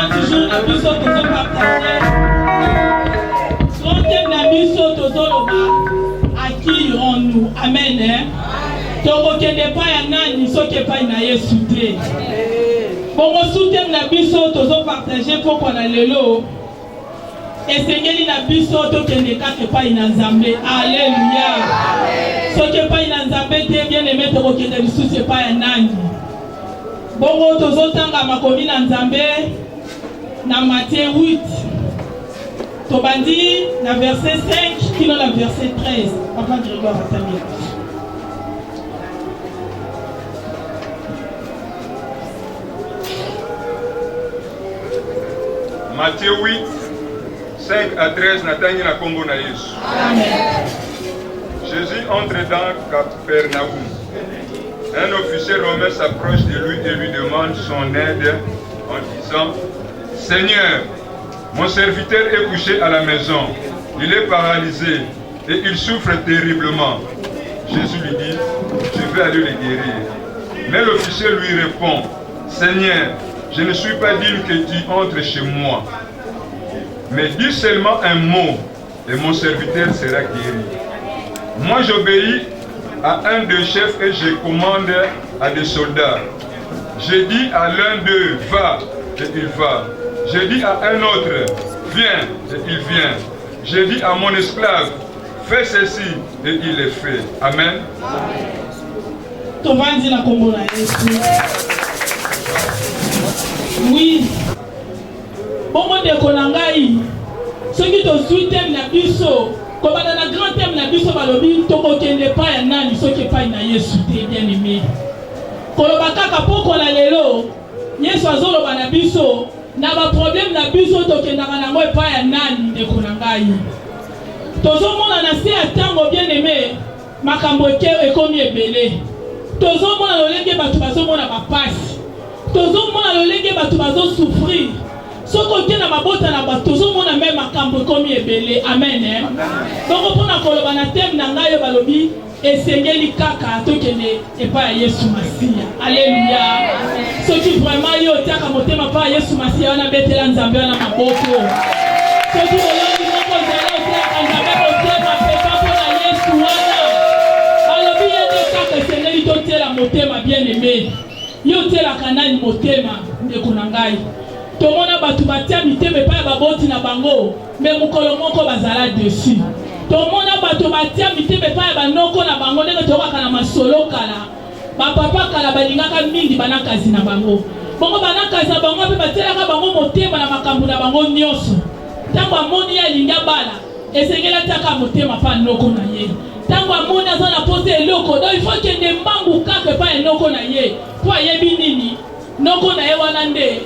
toujours na biso tozo partager. Grand thème na biso tozo loba à qui irons-nous? Amen. Toko kende pa ya nani soki pa na Yesu te. Bongo soutien na biso tozo partager poko na lelo. Esengeli na biso to kende kake pa ina Nzambe. Alléluia. Soki pa ina Nzambe te bien aimé toko kende lisusu pa ya nani. Bongo tozo tanga makomi na Nzambe na Matthieu 8. Tobandi na verset 5 kino na verset 13. Papa Grégoire Atamia. Matthieu 8, 5 à 13, Nathanaël na Kombo na Yesu. Jésus entre dans Capernaum. Un officier romain s'approche de lui et lui demande son aide en disant: Seigneur, mon serviteur est couché à la maison, il est paralysé et il souffre terriblement. Jésus lui dit: Je vais aller le guérir. Mais l'officier lui répond: Seigneur, je ne suis pas digne que tu entres chez moi. Mais dis seulement un mot et mon serviteur sera guéri. Moi j'obéis à un des chefs et je commande à des soldats. Je dis à l'un d'eux, va, et il va. Je dis à un autre, viens, et il vient. Je dis à mon esclave, fais ceci, et il le fait. Amen. Oui. Bon, de Konangai, ce qui te soutient la biso, comme dans la grande thème la biso balobi, toko kende pa ya nani, ce qui pa na Yesu te bien aimé. Kolobaka kapoko na lelo, Yesu azolo ba na biso, na ba problème na biso to kenda na ngo pa ya nani de Konangai. Tozo mona na se atango bien aimé, makambo ke ekomi ebele. Tozo mona lolenge batu bazo mona ba passe. Tozo mona lolenge batu bazo souffrir. Soko kena mabota na bato tozo mona même makambo komi ebele. Amen. Donc pour na koloba na thème na ngayo balobi esengeli kaka to kende epa ya Yesu Masia. Alléluia. Soki vraiment yo tiaka motema pa Yesu Masia wana betela Nzambe wana maboko. Soki olongi moko zelo tiaka Nzambe motema pepa po na Yesu wana. Balobi yende kaka esengeli to tela motema bien aimé. Yo tela kanani motema ndeko na ngai. Tomona batu batia miteme pa baboti na bango me mukolo moko bazala dessus. Tomona batu batia miteme pa banoko na bango ndenge toka na masolo kala. Ba papa kala balingaka mingi banakazi na bango. Bongo banakazi na bango pe batelaka bango motema na makambu na bango nyonso. Tango amoni ya linga bala esengela taka motema pa noko na ye. Tango amoni azana pose eloko do il faut que ndembangu kake pa enoko na ye. Po yebi nini noko na ye wana nde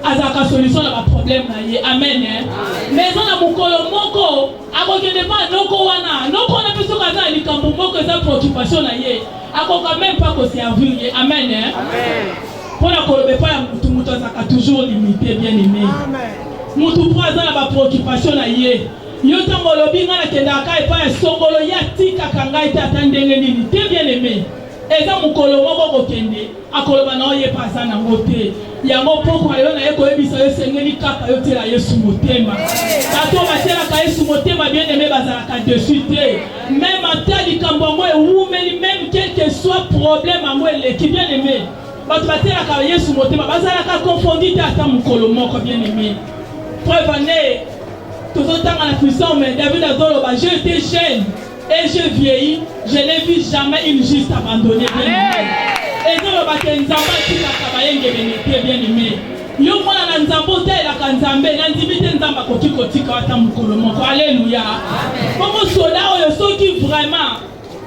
azaka solution na ba problème na ye. Amen. Mais on a mukolo moko akokende pa noko wana noko na biso kaza likambo moko za préoccupation na ye akoka même pas ko servir ye. Amen. Amen. Pour la kolobe pa ya mutu azaka toujours limité bien aimé. Amen. Mutu po azana ba préoccupation na ye yo tango lobi ngana kenda ka pa ya songolo ya tika kanga ita tandenge nini te bien aimé. Eza mukolo moko kokende akoloba na oye pasa na ngote yango poko ayo na yeko ebisa yo sengeli kaka yo tela Yesu motema bato batela ka Yesu motema bien aimé bazala ka dessus te même atali kambongo e umeli même quel que soit problème ango eleki bien aimé bato batela ka Yesu motema bazala ka confondu te ata mukolo moko bien aimé. Preuve année tozotanga na puissance mais David azolo ba je étais jeune et je vieillis, je n'ai vu jamais une juste abandonnée. Et nous, nous avons bien aimé. Yo mwana na nzambo te la kanzambe na ndimite nzamba kotiko tika wata mukolo moko. Alléluia. Comme soda oyo soki vraiment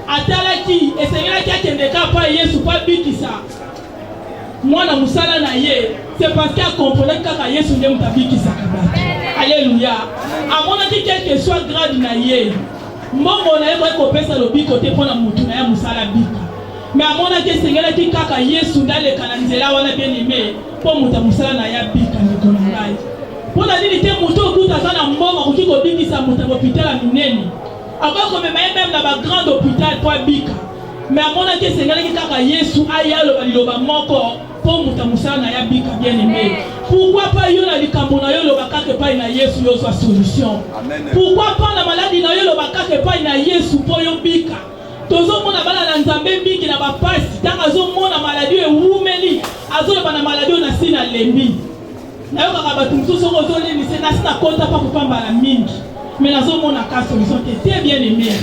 atalaki esengela ki akendeka pa Yesu pa bikisa. Mwana musala na ye, c'est parce qu'il a compris kaka Yesu nde mutabikisa kabati. Alléluia. Amona ki quel que soit grade na ye. Mbongo na yeko kopesa lobiko te pona mutu na ya musala bika. Mais amona ke sengela ki kaka Yesu ndale kana nzela wana bien aimé po muta musala na ya bika ndiko ngai. Pona nini te mutu okuta sana mbongo kokiko bikisa muta hôpital minene. Akoko même na ba grand hôpital po bika. Mais amona ke sengela ki kaka Yesu ayalo baliloba moko po muta musala na ya bika bien aimé. Pourquoi pas yo na likambo na yo lobaka ke pa na Yesu yo soit solution. Pourquoi pas na maladie na yo lobaka ke pa na Yesu po yo bika. Tozo mona bana na nzambe biki na bapasi tanga zo mona maladie e wumeli azo na bana maladie na sina lembi. Na yo kaka batu msusu zo leni se na sina konta pa kupamba na mingi. Mais nazo mona ka solution te bien aimé.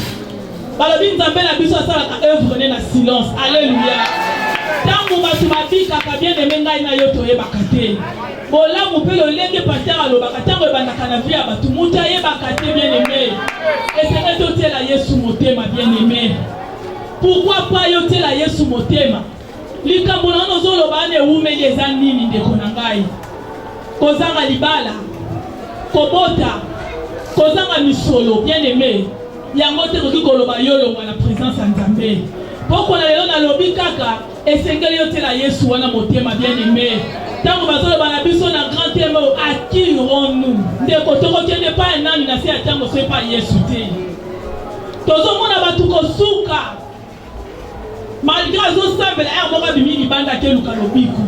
Balobi nzambe na biso asala ka œuvre ne na silence. Alléluia. Tango batu babika ka bien aimé ngai na yo toyebaka te. Bola mo pe lo lenge pasteur alobaka tango ebandaka na vie ya batu muta yebaka te bien aimé. Et c'est que tu es la Yesu motema bien aimé. Pourquoi pas yo te la Yesu motema? Likambo na no zolo ba ne wumeli eza nini ndeko na ngai. Kozanga libala. Kobota. Kozanga misolo bien aimé. Yango te koki koloba yolo na présence ya Nzambe. Poko na lelo na lobi kaka esengeli yo te la Yesu wana motema bien aimé. Tango bazolo bana biso na grand thème à qui irons-nous? Ndeko toko kende pa nani na se ya tango so pa Yesu te. Tozo mona batu kosuka. Malgré zo sambela ya moka bimi libanda ke luka lobiku.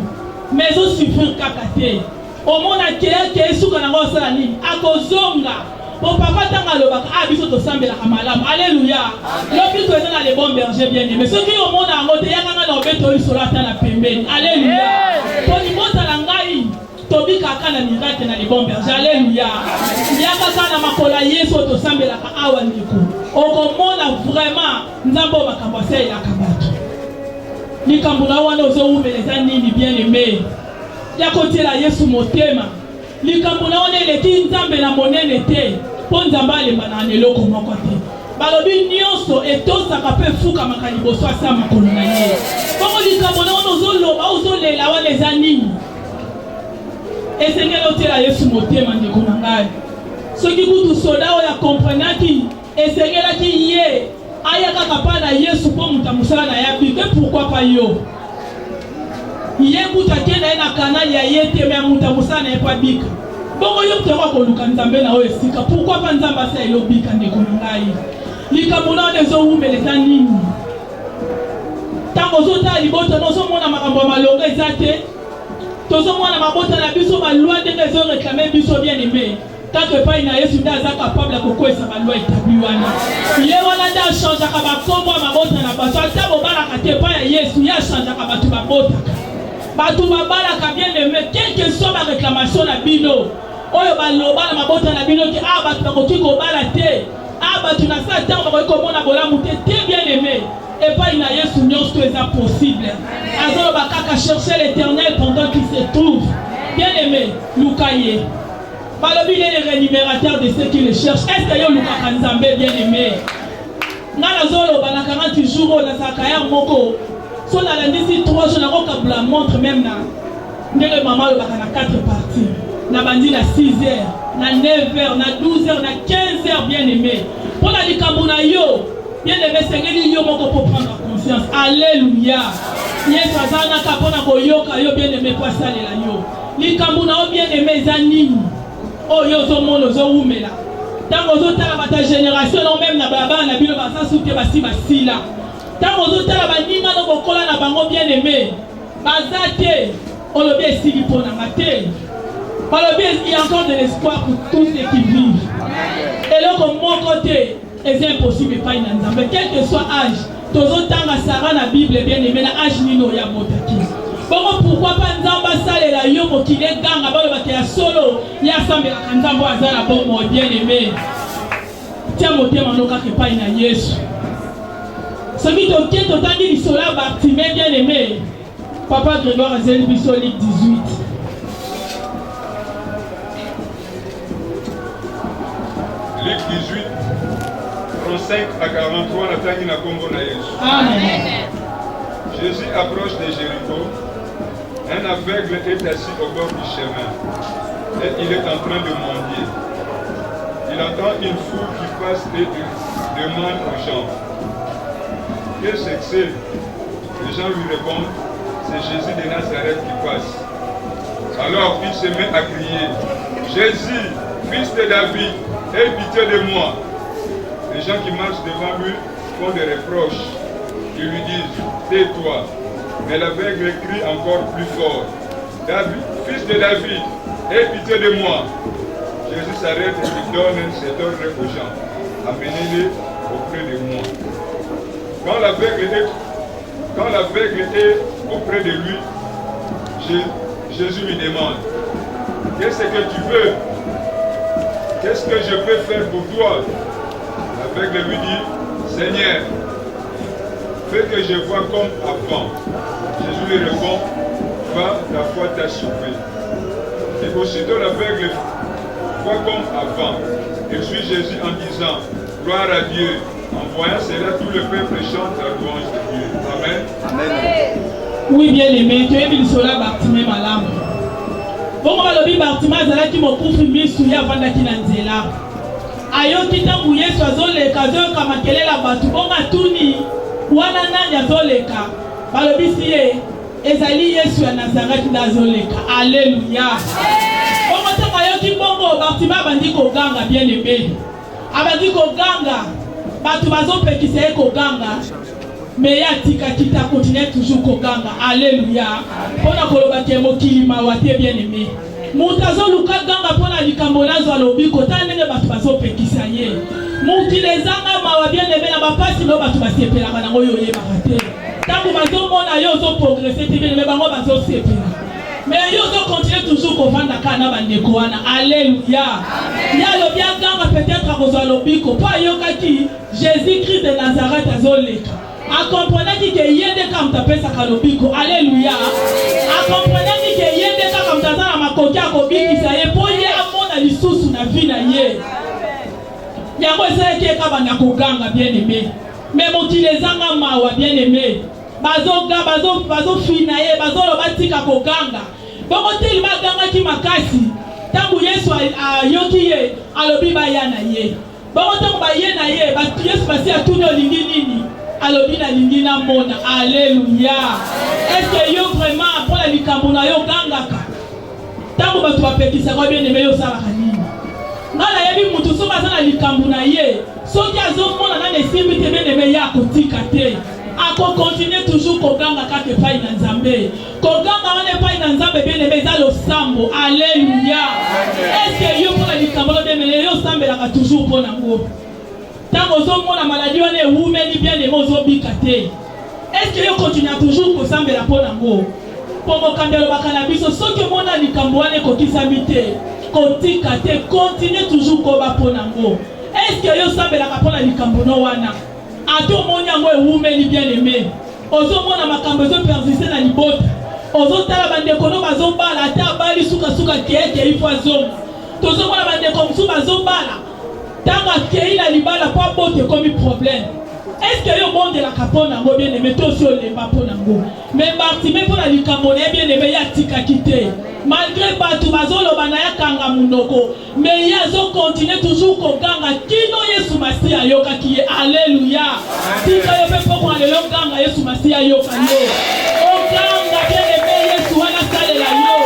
Mais zo souffrir kaka te. O mona ke suka na ngo sala nini? Akozonga. Bon papa tanga lobaka biso to sambela kamalamu. Alléluia. Lobi to ezana les bons bergers bien aimés. Ceux qui au monde ngo te yakanga na obeto lisolo ata na pembeni. Alléluia. Poni mota na ngai tobika kana miracle na les bons bergers. Alléluia. Yaka kana makola Yesu to sambela ka awa ndiko. Okomona vraiment nzambo makambo asela kabatu. Likambo na wana ozo umeleza nini bien aimé. Yakotela Yesu motema. Likambo na wana eleki nzambe na monene te. Po nzambe alemba na eloko moko te. Balobi nyonso etosaka pe fuka makaliboso asa makolo na ye. Bongo likambo na wana ozoloba ozolela wana eza nini? Esengeli otela Yesu motema ndeko na ngai. Soki kutu soda oyo akomprenaki esengelaki ye ayaka kapa na Yesu po muta musala na ya bike pourquoi pas yo? Ye kuta kenda ye na kanali ya ye te me muta musala na ye pa bika. Bongo yo toko koluka nzambe na oyo esika pourquoi pas nzamba sa yo bika ndeko na ngai. Likambo na oyo ezohumeleza nini? Tango ozotala libota nozomona makambo ya malongo eza te. Tozomona mabota na biso balwa ndenge ezoreklame biso bien aimé. Quelque part na Yesu nda aza capable kokwesa balwa établi wana. Ye wana nda changeaka bakombo mabota na bato ata bobalaka te pa ya Yesu ya changeaka bato babotaka. Bato babalaka bien aimé quelle que soit la réclamation na bino. Oyo baloba na mabota na bino ki bato bakoki kobala te. Bato na sa tango bakoki komona bolamu te bien aimé. Et pas na Yesu nyonso eza possible. Azolo bakaka chercher l'Éternel pendant qu'il se trouve. Bien aimé, Lukaye. Balobi il est le rémunérateur de ceux qui le cherchent. Est-ce que yo Luka Nzambe bien aimé? Ngala zolo bana 40 jours na sakaya moko. So na landisi 3 jours na kokabla montre même na. Ndele maman lo baka na 4 parties. Na bandi na 6 heures, na 9 heures, na 12 heures, na 15 heures bien aimé. Pour la likambo na yo, bien aimé sengeli yo moko pour prendre conscience. Alléluia. Yesu azana ka pona koyoka yo bien aimé kwa salela yo. Likambo na yo bien aimé zanini. Oh yo zo mono zo umela. Tango zo tala bata génération non même na baba na bino basa souke basi basila. Tango zo tala baninga no bokola na bango bien aimé. Bazate olobi esili pona mate. Balobi il y a encore de l'espoir pour tous ceux qui vivent. Et là comme mon côté c'est impossible pas na nzambe quel que soit âge. Tozo tanga sara na Bible bien aimé na âge nino ya motaki. Bon pourquoi pas nzamba salela yo mokile ganga balo bakaya solo ya sambela kanzambo azala bon bien aimé. Tiens motema no kake pa na Yesu. Celui to kieto tangi lisola Bartimée bien aimé. Papa Grégoire Zeli biso Luc 18. Luc 18 35 à 43 la tangi na kombo na Yesu. Amen. Jésus approche de Jéricho. Un aveugle est assis au bord du chemin et il est en train de mendier. Il entend une foule qui passe et demande aux gens: qu'est-ce que c'est? Les gens lui répondent: c'est Jésus de Nazareth qui passe. Alors il se met à crier: Jésus, fils de David, aie pitié de moi. Les gens qui marchent devant lui font des reproches. Ils lui disent: tais-toi. Mais l'aveugle crie encore plus fort: David, fils de David, aie pitié de moi. Jésus s'arrête et lui donne cet ordre aux gens. Amenez-les auprès de moi. Quand l'aveugle est auprès de lui, Jésus lui demande, qu'est-ce que tu veux? Qu'est-ce que je peux faire pour toi? L'aveugle lui dit, Seigneur, fais que je vois comme avant. Jésus lui répond, va, ta foi t'a sauvé. Et aussitôt l'aveugle voit comme avant. Il suit Jésus en disant, gloire à Dieu. En voyant cela, tout le peuple chante la louange de Dieu. Amen. Amen. Oui, bien aimé, tu es venu sur la Bartimée malam. Bon, on va le dire Bartimée, c'est là qui m'a couvert mis avant d'aller dans Zéla. Ayo kita mouye sozo le kazo kamakele la batu bonga tuni wana nanya zoleka balobisiye ezali Yesu ya Nazareth ndazoleka. Alléluia. Bongo tanga ayo ki bongo Bartimée bandi ko ganga bien aimé. Abandi ko ganga batu bazo pekise ko ganga. Mais ya tika kita continue toujours ko ganga. Alléluia. Pona koloba ke mokili mawate bien aimé. Mutazo luka ganga pona likambo nazo alobi kota ndenge batu bazo pekisa ye. Mukilezanga mawa bien aimé na bapasi no batu basepela kana ngoyo ye bakate. Tangu bazo mona yo zo progresser te bien aimé bango bazo sepela. Mais yo zo continue toujours ko vanda kana bandeko wana. Alléluia. Ya lo bien ganga peut-être à kozo alobi ko pa yo kaki Jésus-Christ de Nazareth azoleka. Accompagnez que yende comme ta pesa kalobiko. Alléluia. Accompagnez que yende comme ta zana makokia kobiki sa ye po ye amona lisusu na vie na ye. Yango esa ke ka bana koganga bien aimé. Mais motilezanga mawa bien aimé. Bazo fina ye bazo lo batika koganga. Bongo teli maganga ki makasi. Tangu Yesu ayoki ye alobi ba ya na ye. Bongo tangu ba ye na ye ba Yesu basi atuno lingi nini. Alobi na lingina mona. Alléluia. Est-ce que yo vraiment pour la likamuna yo gangaka? Tango batu bapekisa kwa bien aimé yo sala kanini. Ngala yebi mutu so bazana likamuna ye. Soki azomona na nesimi te bien aimé ya kotika te. Ako continue toujours ko ganga kake pai na Nzambe. Ko ganga wane pai na Nzambe bien aimé za lo sambo. Alléluia. Est-ce que yo pour la likamuna bien aimé yo sambela toujours pour nango? Tango zo mona maladie wane wumeli bien aimé zo bikate. Est-ce que yo continue toujours ko sambela pour nango? Pour kambelo bakana biso soki mona likambo wane ko kisamite. Kotika te continue toujours ko ba pour nango. Est-ce que yo sambela ka pour la likambo no wana? Ato monya ngo ewumeli bien aimé. Ozo mona makambo zo persiste na libota. Ozo tala bande kono bazo bala ata bali suka keke ifwa zo. Tozo mona bande komsu bazo bala. Tanga keila libala pa bote comme problème. Est-ce que yo monde la kapona ngo bien aimé to so lemba pona ngo. Mais Bartimée pour la likambo bien aimé ya tika kite. Malgré batu bazolo bana ya kanga munoko, mais yazo continue toujours ko ganga kino Yesu Masia yoka kiye. Alléluia. Tika yo pepo kwa lelo ganga Yesu Masia yoka yo. O ganga bien aimé Yesu wana sale la yo.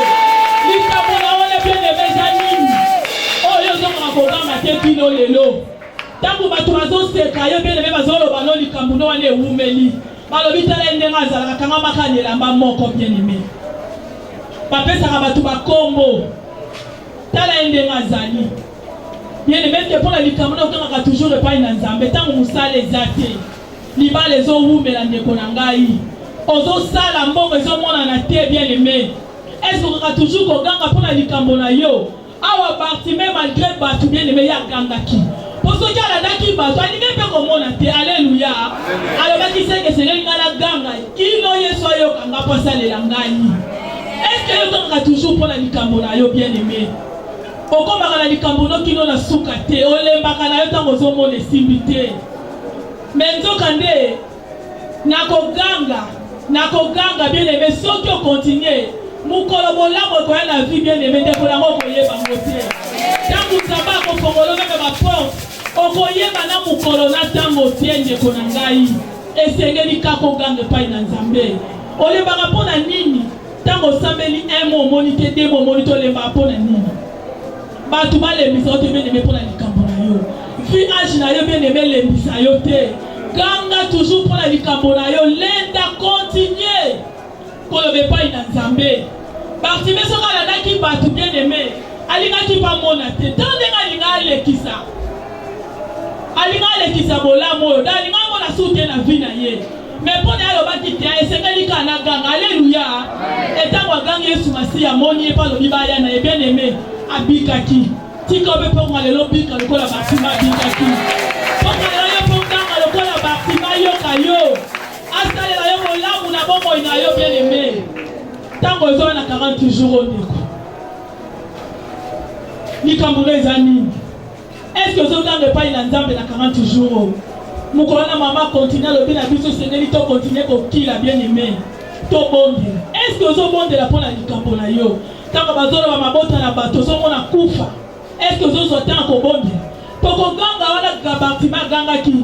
Likamuna wale bien aimé zanini. O yo zonga ko ganga te kino lelo. Tangu batu bazo seka yo bien aimé bazolo bano likamuna wale umeli. Balobi tala ndenga zala kanga makanela mba moko bien aimé. Papesa kabatu bakombo tala ende ngazali yene meke pona likamuna okanga toujours epai na Nzambe tangu musale ezate libale zo wumela ndeko na ngai ozo sala mbongo ezo mona na te bien aimé. Est-ce que ka toujours ko ganga pona likambo na yo awa Bartimée malgré batu bien aimé ya ganga ki poso kala daki batu alinge pe ko mona te. Alléluia. Alobaki seke sele ngala ganga kino Yesu ayo kanga posale la ngai. Est-ce que yo tanga toujours pour la likambo na yo bien aimé? Okomaka na likambo no kino na suka te olembaka na yo tango zo mona simité. Mais nzokande nakoganga bien aimé soki o continuer mukolo bolamo ko na vie bien aimé de ko lango ko yeba ngote. Tango Nzamba ko fongolo meme ba porte okoyeba na mukolo na tango tiende ko na ngai. Esengeli kako ganga pai na Nzambe. Olembaka pona nini? Tango sambeli un mot monité deux mots monito le mapona nini batu bale misa te bien aimé pour la likambo na yo vi age na yo bien aimé le misa yo te ganga toujours pour la likambo na yo lenda continuer ko le pas na Nzambe Bartimée soka la bato bien aimé alingaki pa mona te tandenga alinga alekisa bolamu oyo alinga mona sute na vi na ye mais pone alobaki te esengeli ka na ganga alleluya etango agangi Yesu Masiya amoni ye pa lobi baya na ye bien aimé abikaki tika obe ponga lelo bika lokola batima abikaki ponga lelo yo ponganga lokola batima yoka yo asalela yo molamu na bomoi na yo bien aimé tango ezoa na 40 jours ondeko likambo eza nini est-ce que ozotanga epai na Nzambe na 40 jours mokolo na mama continue lobi na biso sengeli to continue kokila bien aimé to bondela est-ce que ozobondela mpona likambo na yo tango bazoloba mabota na bato ozomona kufa est-ce que ozozwa ntango kobondela tokoganga wana gabatima gangaki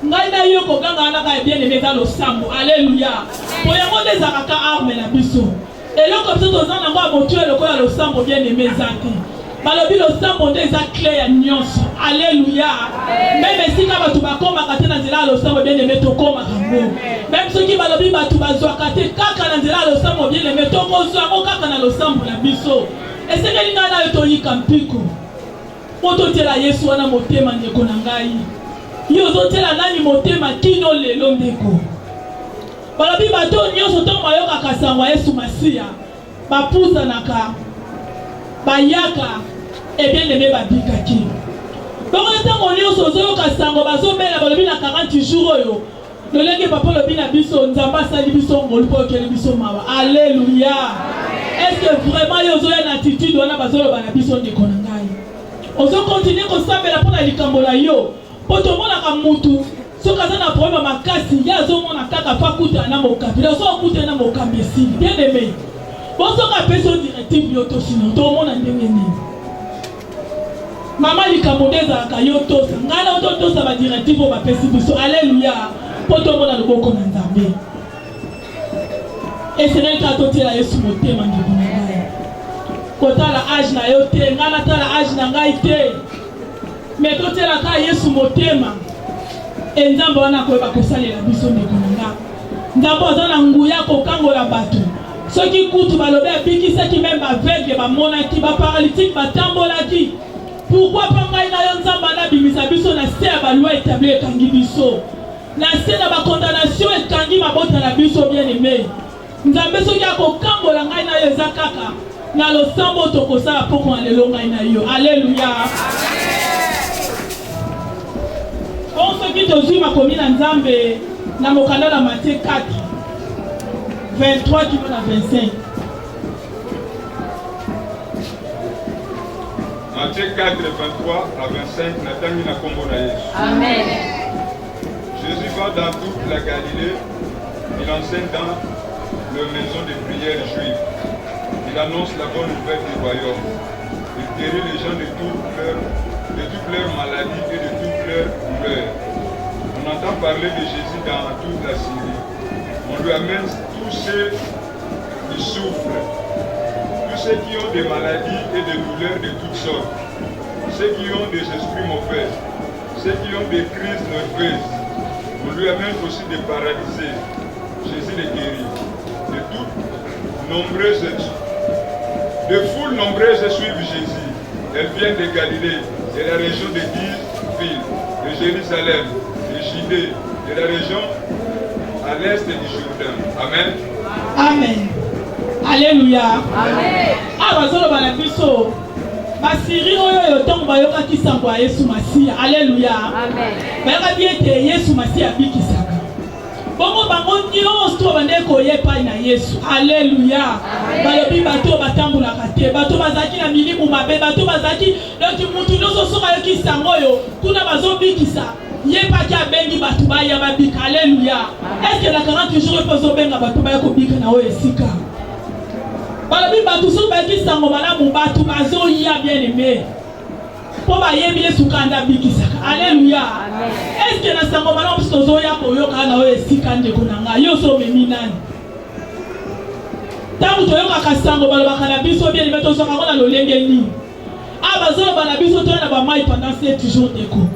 ngai na yo koganga wana ka bien aimé eza losambo alleluya po yango nde ezalaka arme na biso eloko biso toza nango ya motu lokola losambo bien aimé eza te balobi losambo nde eza clé ya nyonso alleluya meme esika bato bakomaka te na nzela ya losambo bien aimé tokomaka ngo meme soki balobi bato bazwaka te kaka na nzela ya losambo bien aimé tokozwa ngo kaka na losambo na biso esengeli ngai na yo toyika mpiko po totiela Yesu wana motema ndeko na ngai yo ozotiela nani motema kino lelo ndeko balobi bato nyonso ntongo bayokaka sango ya Yesu Masiya bapuzanaka bayaka bien aimé babikaki bongo ntango nyonso ozoyoka sango bazobela balobi na 40 jours oyo lolenge papa lobi na biso Nzambe asali biso ngolu mpo okeli biso mawa alleluya est-ce que vraiment yo ozoya na attitude wana bazoloba na biso ndeko na ngai ozokontinue kosambela mpona likambo na yo mpo tomonaka mutu soki aza na problème makasi ye azomona kaka pa kutana na mokambi so okutana na mokambi esili bien aimé bosoka apesi o directive yo tosino tomona ndenge nini mama likambo nde ezalaka yo tosa ngai na ototosa badirective oyo bapesi biso alleluya mpo tomona loboko na Nzambe esengeli kaka totiela Yesu motema ndeko na ngai kotala age na yo te ngai natala age na ngai te me totiela kaka Yesu motema Nzambe wana akoyeba kosalela biso ndeko na ngai Nzambe aza na nguya kokangola bato soki kutu balobe abikisaki meme baveugle bamonaki baparalytique batambolaki pourquoi pa ngai na yo Nzambe anabimisa biso na se ya baloi établi ekangi biso na se na bakondamnation ekangi mabota na biso bien aimé Nzambe soki akokangola ngai na yo eza kaka na losambo tokosala poko na lelo ngai na yo alleluya on soki tozwi makomi na Nzambe na mokanda na Matthieu 4 23 kilo na 25 Matthieu 4, 23 à 25, Nathanaël na kombo na Yesu. Amen. Jésus va dans toute la Galilée, il enseigne dans les maisons de prière juives. Il annonce la bonne nouvelle du royaume. Il guérit les gens de toutes leurs maladies et de toutes leurs douleurs. On entend parler de Jésus dans toute la Syrie. On lui amène tous ceux qui souffrent, tous ceux qui ont des maladies et des douleurs de toutes sortes, ceux qui ont des esprits mauvais, ceux qui ont des crises nerveuses. On lui amène aussi des paralysés. Jésus les guérit. De foules nombreuses suivent Jésus. Elles viennent de Galilée, de la région de 10 villes, de Jérusalem, de Judée, de la région à l'est du Jourdain. Amen. Amen. Alléluia. Amen. Abazolo banabiso. Basiri oyo yotongo bayoka kisango ya Yesu Masiya. Alléluia. Amen. Bayoka biete Yesu Masiya bikisaka. Bongo bango nyonso bandeko yepai na Yesu. Alléluia. Balobi bato batambulaka te, bato bazaki na milimu mabe, bato bazaki donc mutu nyonso soka yoki sango yo kuna bazobikisa. Yepaki abengi bato baya babika. Alléluia. Est-ce que la 40 jours pozo benga bato baya kobika na oyo esika? Balobi bato so baki sango malamu bato bazo ya bien aimé. Po ba yebi Yesu kanda bikisaka. Alléluia. Est-ce que na sango malamu sozo ya koyoka na oyo esika ndeko nanga yo so memi nani? Tangu toyoka kasango balobaka na biso bien aimé tozoka kona lolenge ni. Abazo bana biso to na ba mai pendant 7 jours deko.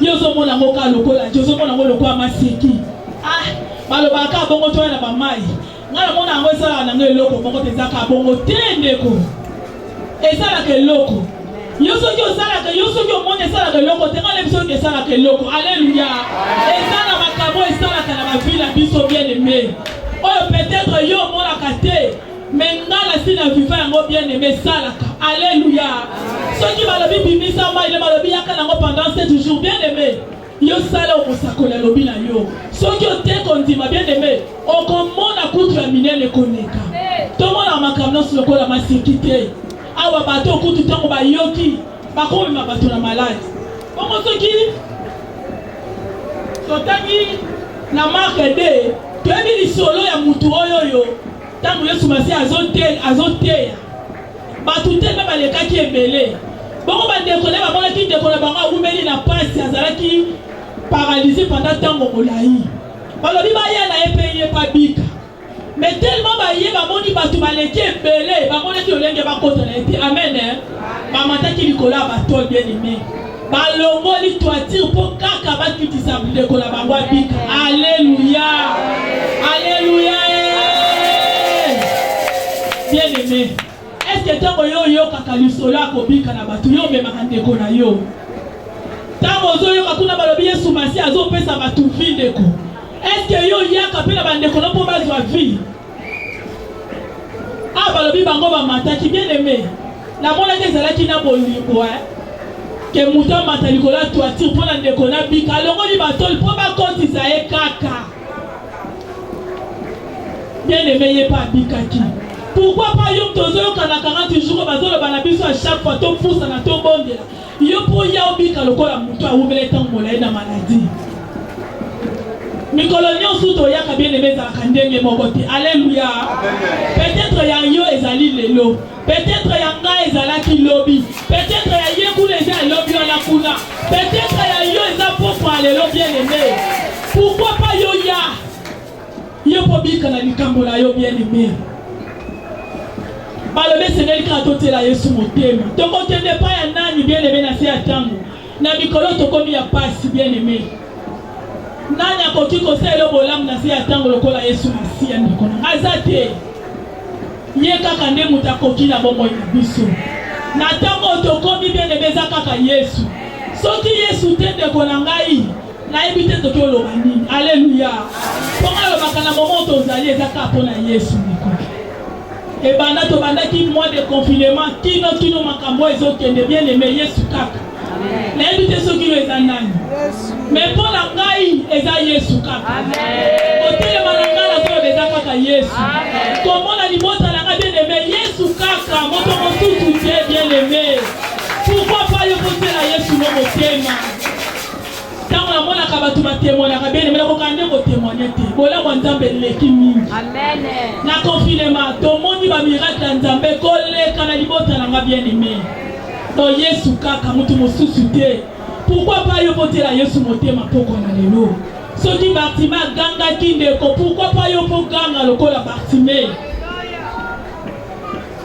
Yo zo mona ngoka lokola, yo zo mona ngo lokwa maseki. Balobaka bongo to na ba mai. Ngala mona ngo esala na ngo eloko bongo tezaka bongo te ndeko. Et ça, la loko. Yo soki osala que yo soki omone sala que loko te ngale biso ke sala que loko. Alléluia. Et ça na makabo et sala ka na vie la biso bien aimé. Oh peut-être yo mona kate mais ngala si na viva yango bien aimé sala ka. Alléluia. Soki balobi bimisa ma ile balobi yaka nango pendant 7 jours bien aimé. Yo sala okosakola lobi na yo. Soki ote kondima bien aimé, okomona kutu ya minene koneka. Tomona makamno soko la masikite. Awa bato kutu tango ba yoki bakomi mabato na malade. Bongo soki sotangi na marque de toyebi lisolo ya mutu oyo tango Yesu masi azoteya bato te me balekaki ebele. Bongo bandekole bamonaki ndekole bango awumeli na pasi azalaki paralysé pendant tango molai. Balobi baya na epe ye pa bika. Mais tellement baye bamoni batu baleki ebele bamonaki olenge bakota na ete. Amen. Bamataki likola bato bien aimé. Balongoli toiture po kaka bakitisa ndekole bango bika. Alléluia. Alléluia. Bien aimé. Est-ce que tango yo kaka lisolo akobika na batu yo memaka ndeko na yo? Tango zo yo kakuna balobi Yesu masi azopesa batu vie ndeko. Est-ce que yo yaka pe na bandeko no po bazwa vie? Ah balobi bango ba mataki bien aimé. Na mona ke zalaki na bolingo ke muta matali kola toiture po na ndeko na bika longo ni batol po ba kotisa e kaka. Bien aimé ye pa bikaki. Pourquoi pas yo tozo kana 40 jours bazolo banabiso à chaque fois to pousa na to bondela. Yo po ya obika lokola mutu awumele tango molai na maladie. Mikolonio suto ya bien aimé za kandenge mokote. Alléluia. Peut-être ya yo ezali lelo. Peut-être ya nga ezalaki lobi. Peut-être ya yeku les gens lobi on la kuna. Peut-être ya yo eza poko alelo bien aimé. Pourquoi pas yo ya? Yo po bika na likambo la yo bien aimé. Balobe Seigneur katote la Yesu motema. Toko tende pa ya nani bien aimé na se atango. Na mikolo tokomi ya pasi bien aimé. Nani akoki koselo bolamu na se atango lokola Yesu masiya ndikona. Azate. Ye kaka nde mutakoki na bomoi na biso. Na tango tokomi bien aimé za kaka Yesu. Soki Yesu tende kona ngai na ebite toki oloba nini. Alléluia. Ponga lo bakana momo tozali ezaka pona Yesu ndikona. Et banda to banda ki mois de confinement kino makambo ezokende bien aimé Yesu kaka. Amen. Na ebite soki yo eza nani. Mais pour la ngai eza Yesu kaka. Amen. Otele malangala so eza kaka Yesu. Amen. Comment la libota la nga bien aimé Yesu kaka moto mosusu te bien aimé. Pourquoi pas yo poser la Yesu no motema. Tango na mona ka batu batemona ka bien aimé ko kande ko témoigner te. Bola kwa nzambe leki mingi. Amen. Na confinement to moni ba miracle nzambe ko leka na libota la nga bien aimé. Donc Yesu kaka moto mosusu te. Pourquoi pas yo poter la Yesu motema poko na lelo? Soki Bartima ganga kindeko, pourquoi pas yo po ganga lokola Bartimé?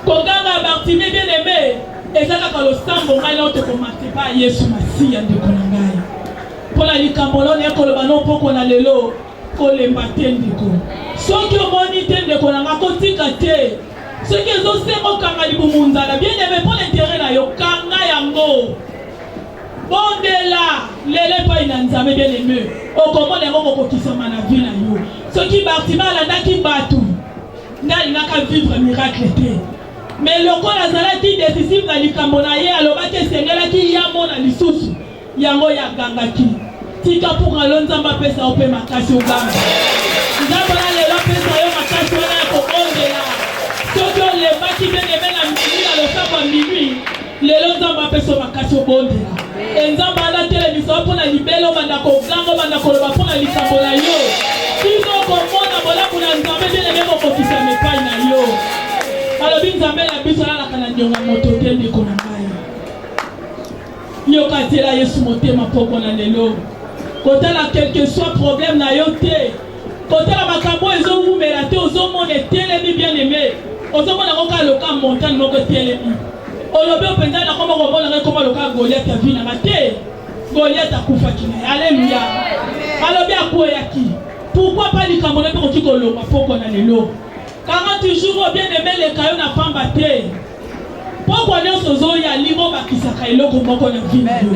Ko ganga Bartimé bien aimé, ezaka ka lo sambo ngai na to ko mate pa Yesu masiya ndeko na ngai. Pola likambo lo ne ko lo bano poko na lelo ko lemba tendeko. Soki omoni tendeko na ngako tika te. Soki ezo semo kanga libumunzala bien aimé pour l'intérêt na yo kanga yango. Bondela lele pa ina nzambe bien aimé okomona yango kokokisama na vie na yo soki Bartima alandaki batu ndali naka vivre miracle te mais lokola azalaki décisif na likambo na ye alobaki esengelaki ya mona lisusu yango ya gangaki tika pour alo nzambe apesa yo mpe makasi oganga nzambe na lelo apesa yo makasi wana ya kobondela soki olembaki bien aimé na minui na losakwa minui lelo nzambe apesa yo makasi obondela enzamba ala telemisa pona libelo banda ko gango banda ko loba pona likambo na yo kino ko mona bolaku na nzambe bele memo ko kisame pai na yo alobi nzambe na biso ala kana ndionga moto tende ko na ngai yo katela Yesu motema poko na lelo kotala quelque soit problème na yo te kotala makambo ezo mumela te ozo mona telemi bien aimé ozo mona ko ka loka montagne moko telemi olobe openza na koma ko bona koma loka Goliath ya vina mate Goliath akufa kina. Alléluia. Alobe akoyaki. Pourquoi pas likambo na ko kiko longa poko na lelo. 40 jours bien aimé le kayo na pamba te. Pourquoi ne nyonso ozoya limo bakisaka eloko moko na vie na yo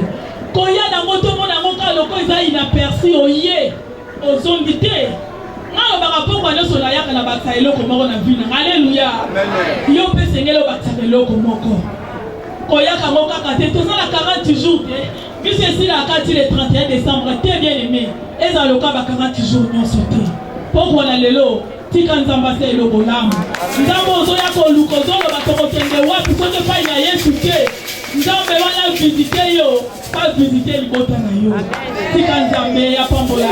koya nango tomona yango kaka loko eza inaperci oye ozongi te nga lobaka pokwa nyonso nayaka na bakisa eloko moko na vie nanga alleluya yo mpe sengeli obakisaka eloko moko koyaka ngo kaka te tozala 40 jours te biso esilaka ti le 31 décembre te bien aimé ezala loka ba 40 jours nyonso te pokwa na lelo tika nzambe ase eloko lamu nzambe ozoya koluka ozoloba tokokende wapi soki epai na yesu te nzambe wana visite yo pa visite libota na yo tika nzambe ya pambola